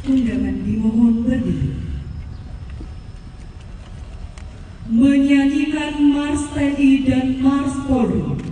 Undangan dimohon berdiri. Menyanyikan Mars TNI dan Mars Polri.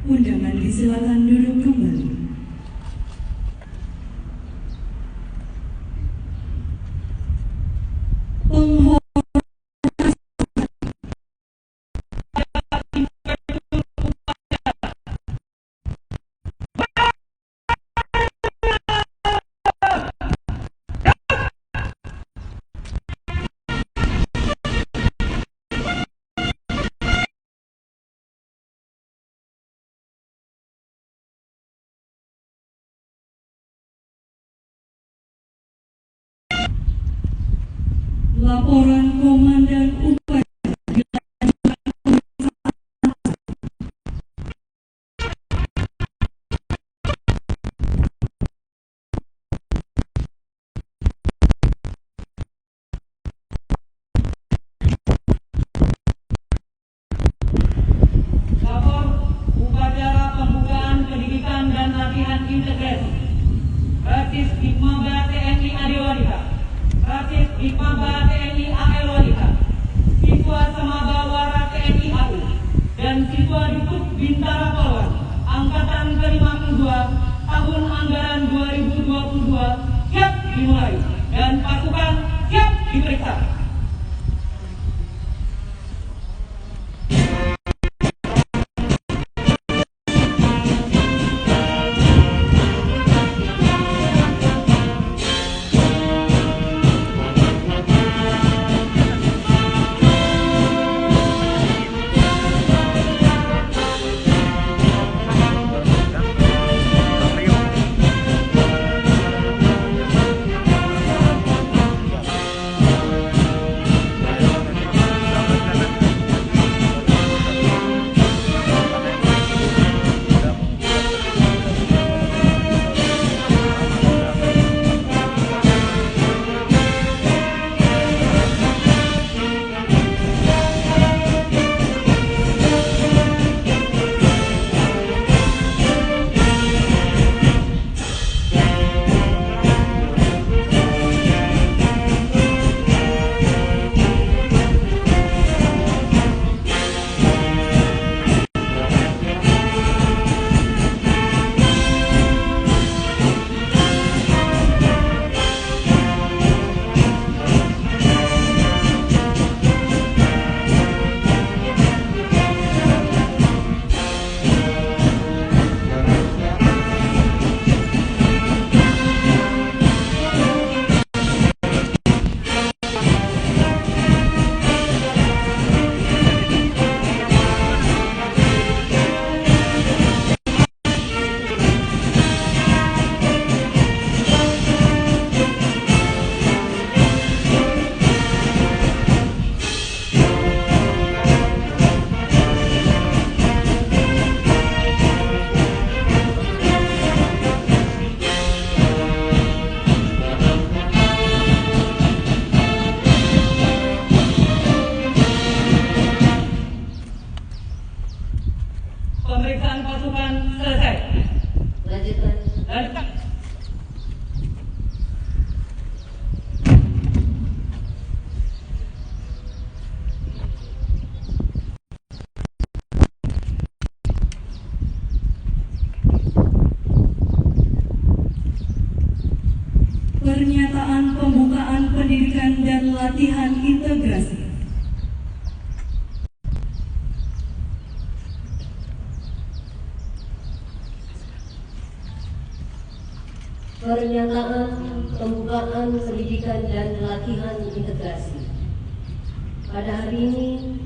Undangan disilakan duduk kembali. Laporan Komandan Upacara pembukaan pendidikan dan latihan integrasi Rasis Hikmaba TNI Adiwadita, Rasis Hikmaba TNI AL Wadita, siswa Samaba Wara TNI AU, dan siswa Dikut Bintara Polwan, Angkatan ke-52, tahun anggaran 2022, siap dimulai, dan pasukan siap diperiksa. pernyataan pembukaan pendidikan dan latihan integrasi. Pada hari ini,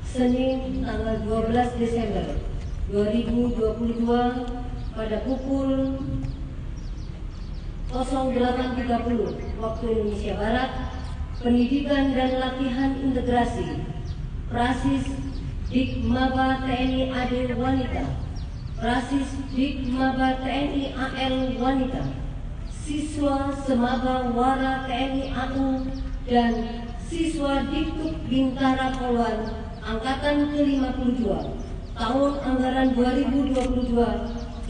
Senin tanggal 12 Desember 2022 pada pukul 08.30 waktu Indonesia Barat, pendidikan dan latihan integrasi Prasis Dik Maba TNI AD Wanita, Prasis Dik Maba TNI AL Wanita, siswa Semaba Wara TNI AU dan siswa Diktuk Bintara Poluan Angkatan ke-52 tahun anggaran 2022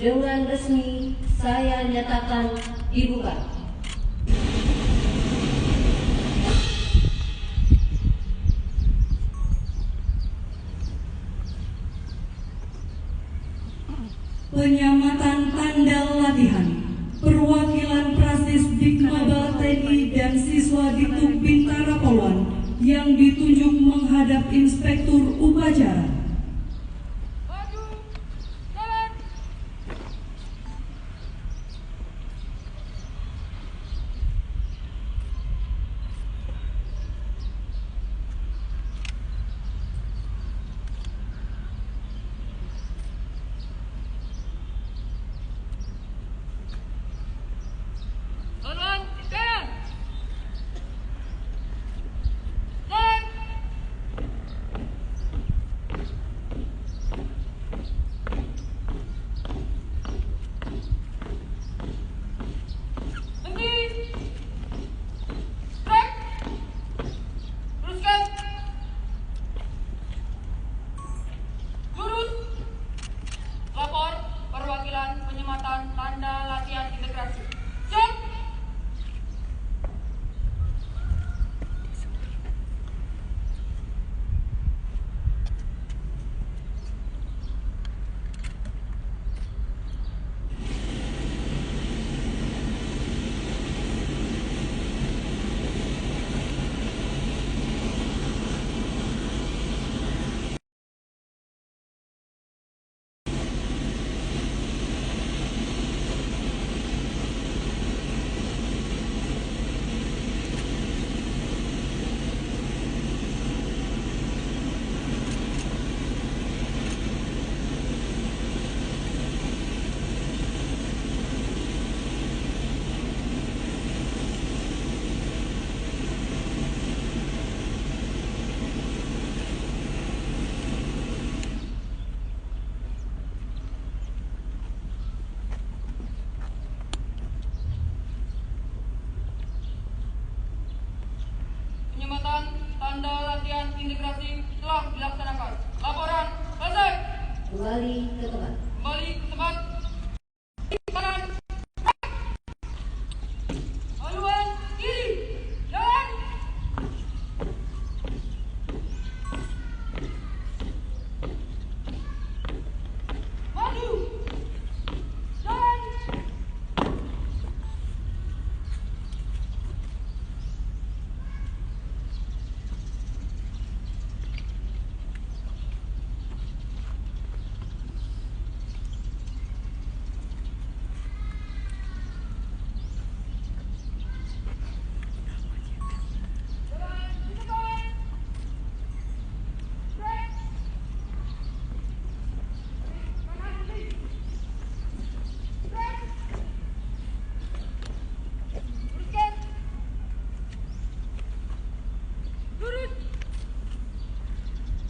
dengan resmi saya nyatakan dibuka. Penyamatan tanda latihan perwakilan Prasis Dik Maba TNI dan siswa Diktuk Bintara Poluan yang ditunjuk menghadap Inspektur Upacara. Penyematan tanda latihan integrasi. Siap. Penyematan tanda latihan integrasi telah dilaksanakan. Laporan selesai. Kembali ke tempat. Kembali ke tempat. Kanan. Haluan kiri. Jalan. Maju. Jalan.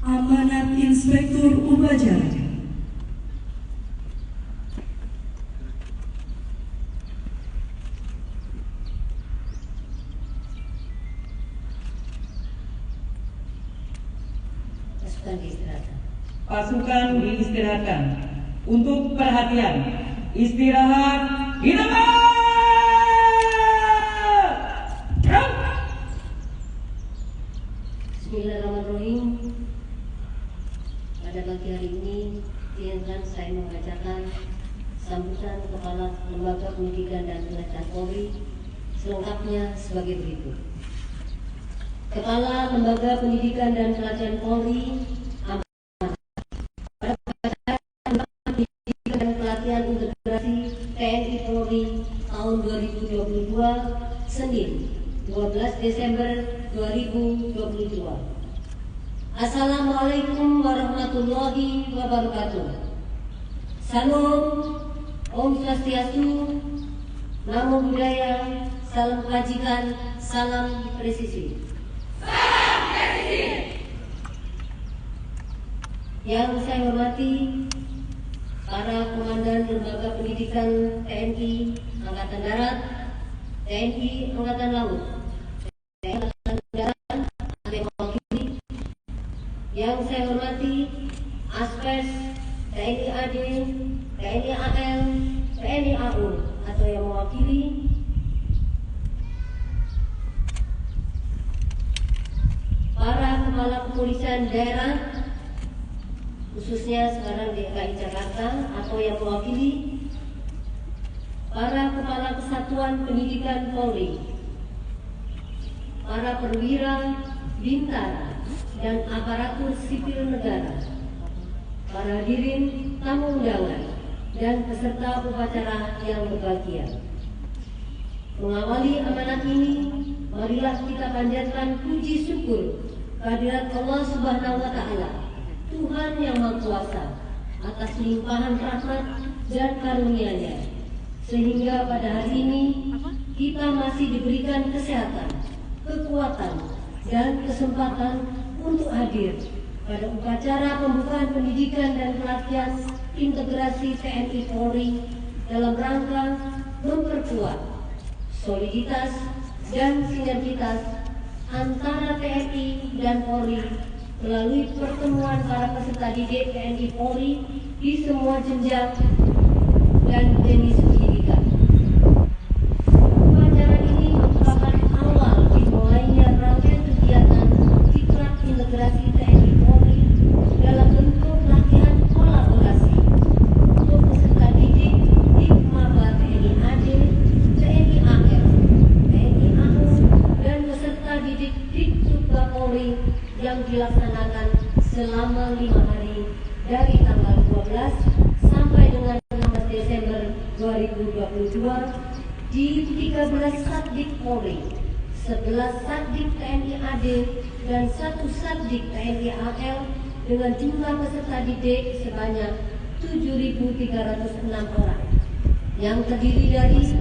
Amanat Inspektur Upacara. Pasukan diistirahatkan. Pasukan diistirahatkan. Untuk perhatian, istirahat di tempat. Bismillahirrahmanirrahim. Pada pagi hari ini, izinkan saya membacakan sambutan Kepala Lembaga Pendidikan dan Pelatihan Polri selengkapnya sebagai berikut. Kepala Lembaga Pendidikan dan Pelatihan Polri, pada Pendidikan dan Pelatihan Integrasi TNI Polri tahun 2022 Desember 2022. Assalamualaikum warahmatullahi wabarakatuh. Salam, Om Swastiastu, Namo Buddhaya, salam kebajikan, salam presisi. Yang saya hormati para komandan lembaga pendidikan TNI Angkatan Darat, TNI Angkatan Laut, TNI Angkatan Darat, mewakili. Yang saya hormati Aspes, TNI AD, TNI AL, TNI AU atau yang mewakili. Para kepala kepolisian daerah, khususnya sekarang di DKI Jakarta atau yang mewakili. Para kepala kesatuan pendidikan Polri, para perwira, bintara, dan aparatur sipil negara, para hadirin, tamu undangan, dan peserta upacara yang berbahagia. Mengawali amanat ini, marilah kita panjatkan puji syukur kehadirat Allah Subhanahu wa Ta'ala, Tuhan yang Maha Kuasa, atas limpahan rahmat dan karunia-Nya, sehingga pada hari ini kita masih diberikan kesehatan, kekuatan, dan kesempatan untuk hadir pada upacara pembukaan pendidikan dan pelatihan integrasi TNI Polri dalam rangka memperkuat soliditas dan sinergitas antara TNI dan Polri melalui pertemuan para peserta didik TNI Polri di semua jenjang dan jenis pendidikan. Upacara ini merupakan awal dimulainya rangkaian kegiatan Diklat Integrasi TNI Polri dalam bentuk latihan kolaborasi untuk peserta didik di Maba TNI AD, TNI AL, TNI AU, dan peserta didik Ditutba Polri yang dilaksanakan selama 5 hari dari tanggal 12 sampai dengan 16 Desember 2022 di 13 Satdik Polri, 11 Satdik TNI AD, dan 1 Satdik TNI AL dengan jumlah peserta didik sebanyak 7.306 orang yang terdiri dari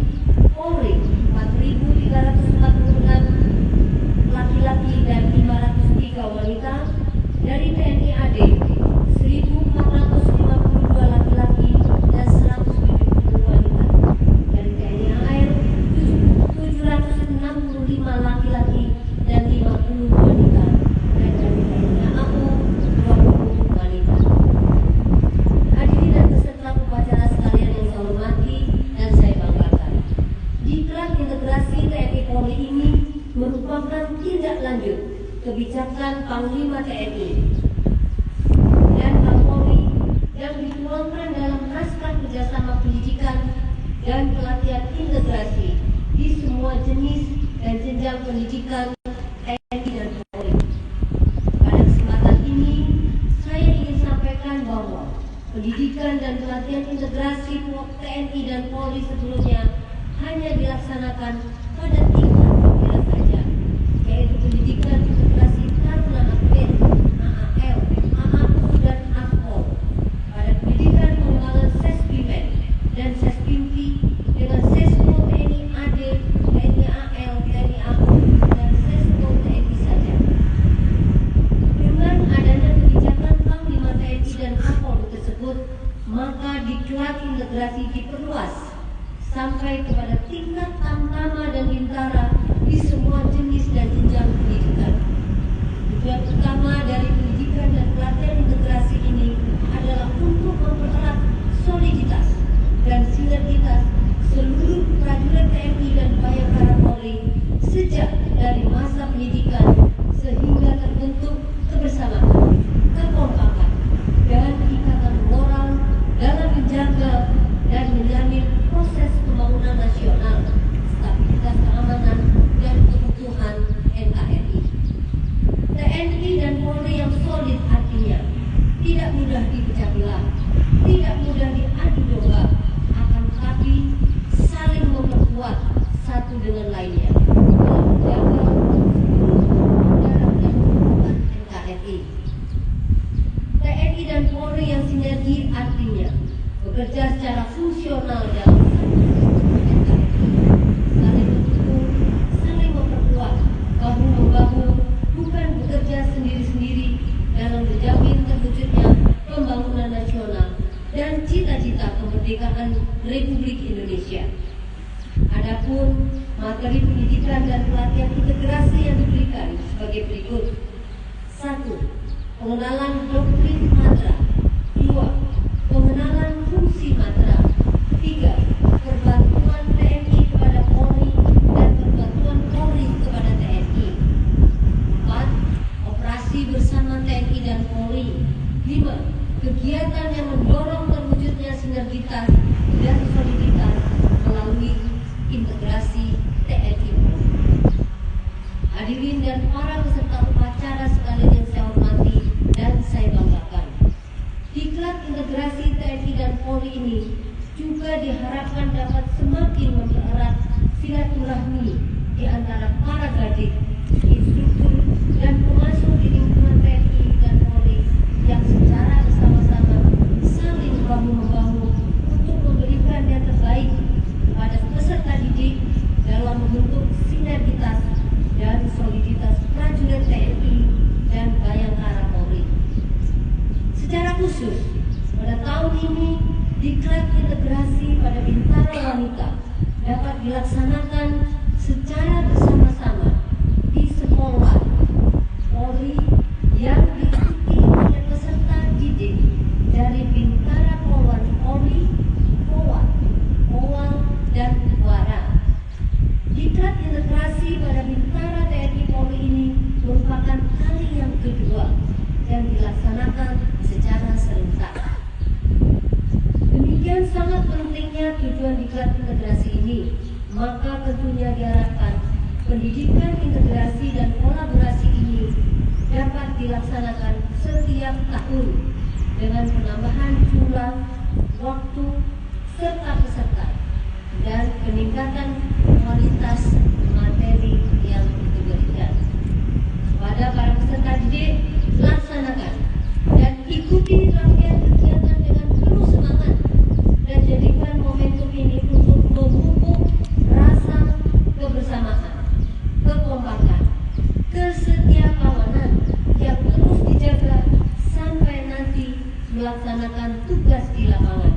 Polri 4.346 laki-laki dan 503 wanita, dari TNI AD 1.452 laki-laki dan 170 wanita, dari TNI AL 765 laki-laki dan 50 wanita, dan dari TNI AU 20 wanita. Hadirin dan peserta upacara sekalian yang saya hormati dan saya banggakan, Diklat Integrasi TNI Polri ini merupakan tindak lanjut kebijakan Panglima TNI dan Kapolri yang dituangkan dalam naskah kerjasama pendidikan dan pelatihan integrasi di semua jenis dan jenjang pendidikan TNI dan Polri. Pada kesempatan ini, saya ingin sampaikan bahwa pendidikan dan pelatihan integrasi TNI dan Polri sebelumnya hanya dilaksanakan pada tingkat perwira saja, yaitu pendidikan integrasi Taruna Aktif, AAL, AAU, dan AKPOL. Pada pendidikan pengembangan Sesbimen dan Sespimpi dengan Sesko TNI AD, TNI AL, TNI AU, dan Sesko TNI saja. Dengan adanya kebijakan Panglima TNI dan Kapolri tersebut, maka Diklat Integrasi diperluas sampai kepada tingkat tamtama dan bintara di semua jenis dan jenjang pendidikan. Tujuan utama dari pendidikan dan pelatihan integrasi ini adalah untuk mempererat soliditas dan sinergitas seluruh prajurit TNI dan Bayangkara Polri sejak dari masa pendidikan sehingga terbentuk kebersamaan, kekompakan, dan ikatan moral dalam menjaga dan menjamin proses pembangunan nasional, stabilitas keamanan, dan kebutuhan NKRI. TNI dan Polri yang solid artinya tidak mudah dipecah belah, tidak mudah diadu domba, akan tetapi saling memperkuat satu dengan lainnya dalam menjaga materi pendidikan dan pelatihan integrasi yang diberikan sebagai berikut. 1. Pengenalan doktrin matra. 2. Pengenalan fungsi matra. 3. Perbantuan TNI kepada Polri dan perbantuan Polri kepada TNI. 4. Operasi bersama TNI dan Polri. 5. Kegiatan yang mendorong terwujudnya sinergitas dan soliditas melalui integrasi TNI Polri. Hadirin dan para peserta upacara sekalian yang saya hormati dan saya banggakan, diklat integrasi TNI dan Polri ini juga diharapkan dapat semakin mempererat silaturahmi di antara para gadis, instruktur, dan pengasuh di lingkungan TNI dan Polri yang secara bersama-sama saling bahu-membahu untuk memberikan yang terbaik pada peserta didik dalam membentuk sinergitas dan soliditas prajurit TNI dan Bayangkara Polri. Secara khusus, pada tahun ini diklat integrasi pada Bintara Wanita dapat dilaksanakan secara bersama-sama di sekolah Polri yang diikuti oleh peserta didik dari Bintara Polwan Polri, Powat, Powal, dan Wara. Diklat integrasi pada Bintara TNI Polri ini merupakan kali yang kedua yang dilaksanakan secara serentak. Demikian sangat pentingnya tujuan diklat integrasi ini, maka tentunya diharapkan pendidikan integrasi dan kolaborasi ini dapat dilaksanakan setiap tahun dengan penambahan jumlah, waktu, serta peserta dan peningkatan kualitas materi yang diberikan. Pada para peserta didik, laksanakan dan ikuti rangkaian kegiatan dengan penuh semangat dan jadikan momentum ini untuk memupuk rasa kebersamaan, kekompakan, kesetiakawanan yang terus dijaga sampai nanti melaksanakan tugas di lapangan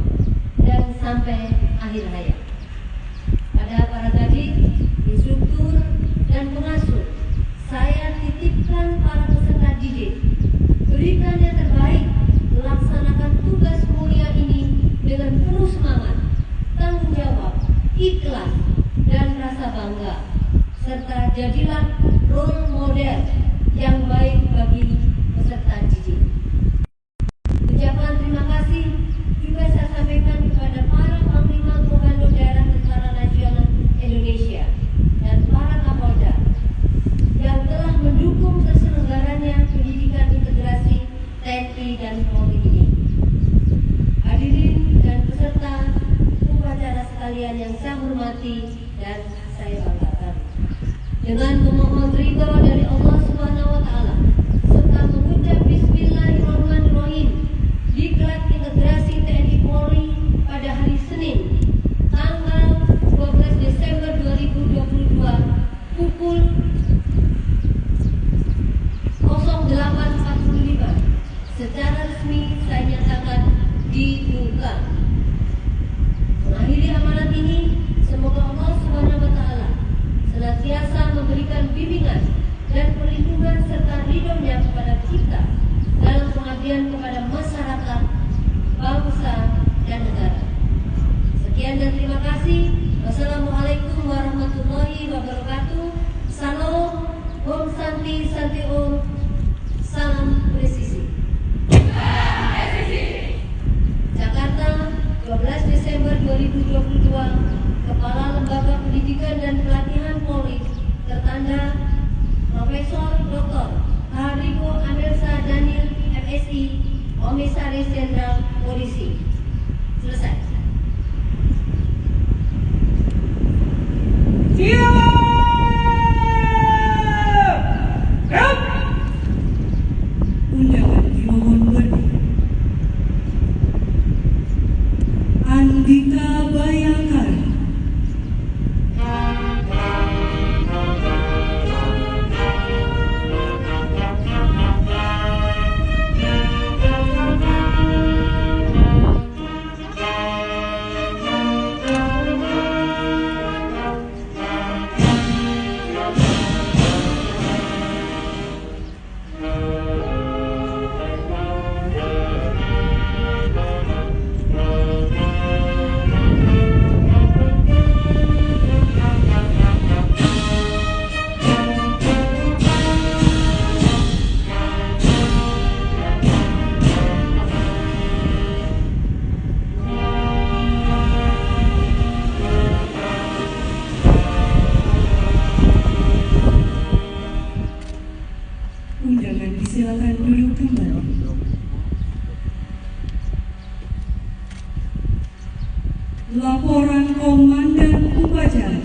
dan sampai akhir hayat. Pada para gadis, instruktur, dan pengasuh, saya titipkan para peserta didik, berikan yang terbaik, laksanakan tugas mulia ini dengan penuh semangat, tanggung jawab, ikhlas, dan rasa bangga, serta jadilah role model yang baik bagi peserta didik. Ucapan terima kasih juga saya sampaikan kepada para Panglima Komando Daerah Tentara Nasional Indonesia dan para Kapolda yang telah mendukung terselenggaranya pendidikan integrasi TNI dan Polri ini. Hadirin dan peserta upacara sekalian yang saya hormati dan saya banggakan, dengan memohon ridho dari Allah Subhanahu wa Ta'ala serta mengucap Bismillahirrahmanirrahim, diklat integrasi TNI Polri pada hari Senin tanggal 12 Desember 2022 pukul 08.45 secara resmi saya nyatakan dibuka. Mengakhiri amanat ini, semoga Allah Subhanahu wa Ta'ala senantiasa memberikan bimbingan dan perlindungan serta ridho-Nya kepada kita dalam pengabdian kepada masyarakat, bangsa, dan negara. Sekian dan terima kasih. Wassalamualaikum warahmatullahi wabarakatuh. Salam, Om Santi Santi Om. Salam presisi. Jakarta, 12 Desember 2022. Kepala Lembaga Pendidikan dan Pelatihan Polri, tertanda Profesor Dr. Hariko Amelsa Daniel MSI, Komisaris Jenderal Polisi. Selesai. Siap! Siap! Undangan dimohon berdiri. Andika Bayangkara. undangan disilakan duduk kembali. Laporan Komandan Upacara.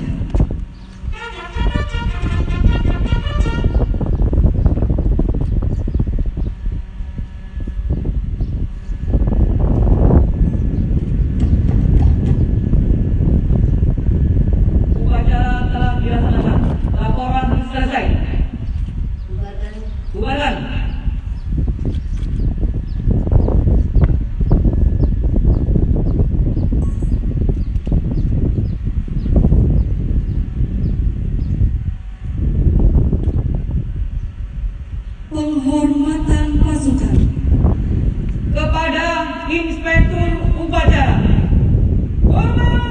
Upacara telah dilaksanakan. Laporan selesai. Bubarkan. Bubaran. Penghormatan pasukan. Kepada Inspektur Upacara. Hormat!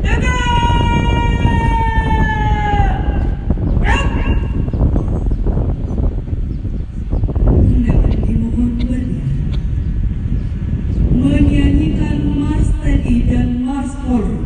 Jaga! Undangan dimohon berdiri. Menyanyikan Mars TNI dan Mars Polri.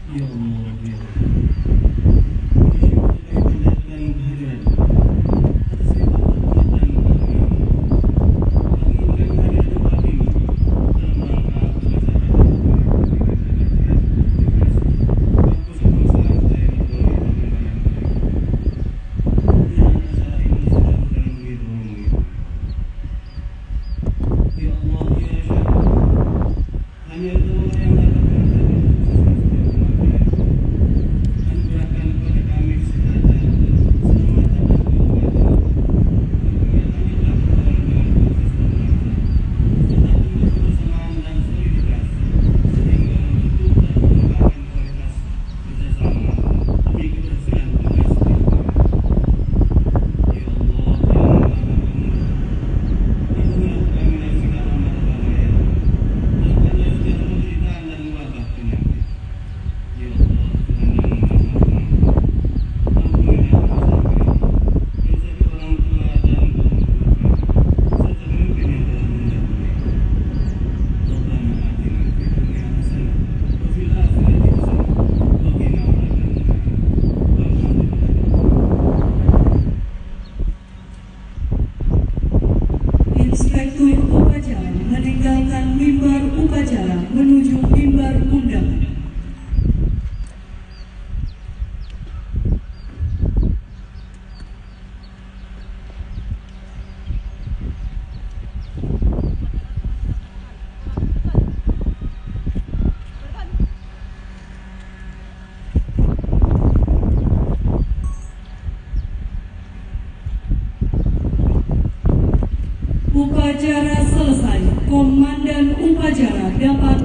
Ya Allah, ya Allah. Bersyukur kehadiran kehadiran atas nikmat dan karunia. Kami ingin hadir tempat ini dalam rangka kampus kebangsaan TNI Polri Pamekasan. Dan acara ini sudah berjalan begitu lama. Ya Allah, ya Syekh, hanya itu yang dapat menghadapi anugerahkan kepada kami kesehatan, keselamatan dan keubatan. Kegiatan ini telah berjalan dengan proses dan lancar, serta tumbuh kebersamaan dan soliditas, sehingga membentuk dan mengembangkan kualitas kerjasama demi keberhasilan tugas di depan. Ya Allah, ya Maha Pengampun, lindungilah kami dari segala mara bahaya, jauhkanlah segala penderitaan dan wabah penyakit. Ya Allah, Tuhan yang Maha Pengampun, ampunilah dosa kami, dosa kedua orang tua dan guru kami, serta pemimpin yang telah mendahului. Rabbana atina fid dunya hasanah wa fil akhirati hasanah wa qina adzabannar. Walhamdulillah. Inspektur upacara meninggalkan mimbar upacara menuju mimbar undangan. Upacara selesai. Komandan upacara dapat